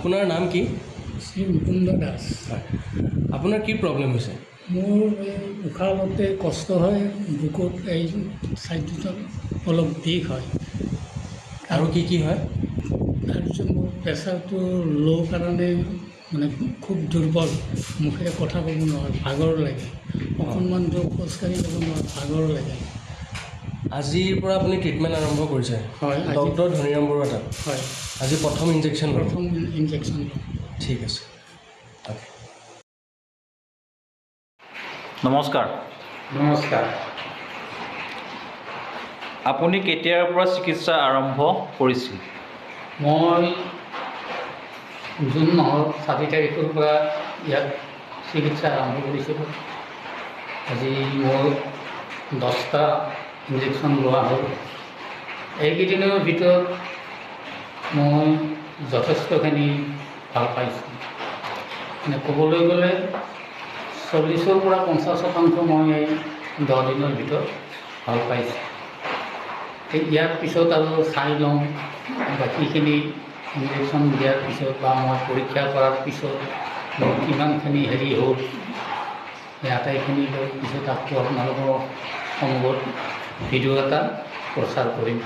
আপোনাৰ নাম কি? শ্ৰী মুকুন্দ দাস। হয়, আপোনাৰ কি প্ৰব্লেম হৈছে? মোৰ উশাহ লওঁতে কষ্ট হয়, বুকুত এই চাইডটোত অলপ বিষ হয়। আৰু কি কি হয়? তাৰপিছত মোৰ প্ৰেছাৰটো ল' কাৰণে মানে খুব দুৰ্বল, মুখেৰে কথা ক'ব নোৱাৰোঁ, ভাগৰ লাগে। অকণমান দূৰ খোজকাঢ়ি যাব নোৱাৰোঁ, ভাগৰ লাগে। আজিৰ পৰা আপুনি ট্ৰিটমেণ্ট আৰম্ভ কৰিছে? হয়, ডক্টৰ ধনীৰাম বৰুৱা তাত? হয়, আজি প্ৰথম ইনজেকশ্যন ল'ব? প্ৰথম ইনজেকশ্যন ল'ম। ঠিক আছে। অ'কে। নমস্কাৰ। নমস্কাৰ। আপুনি কেতিয়াৰ পৰা চিকিৎসা আৰম্ভ কৰিছিল? মই জুন মাহৰ 4 তাৰিখৰ পৰা ইয়াত চিকিৎসা আৰম্ভ কৰিছিলোঁ। আজি মোৰ 10টা ইনজেকশ্যন লোৱা হ'ল। এইকেইদিনৰ ভিতৰত মই যথেষ্টখিনি ভাল পাইছোঁ। মানে ক'বলৈ গ'লে 40ৰ পৰা 50% মই এই 10 দিনৰ ভিতৰত ভাল পাইছোঁ। ইয়াৰ পিছত আৰু চাই লওঁ বাকীখিনি ইনজেকশ্যন দিয়াৰ পিছত বা মই পৰীক্ষা কৰাৰ পিছত মোৰ কিমানখিনি হেৰি হ'ল, সেই আটাইখিনি লৈ পিছত আকৌ আপোনালোকৰ সন্মুখত ভিডিঅ' এটা প্ৰচাৰ কৰিম।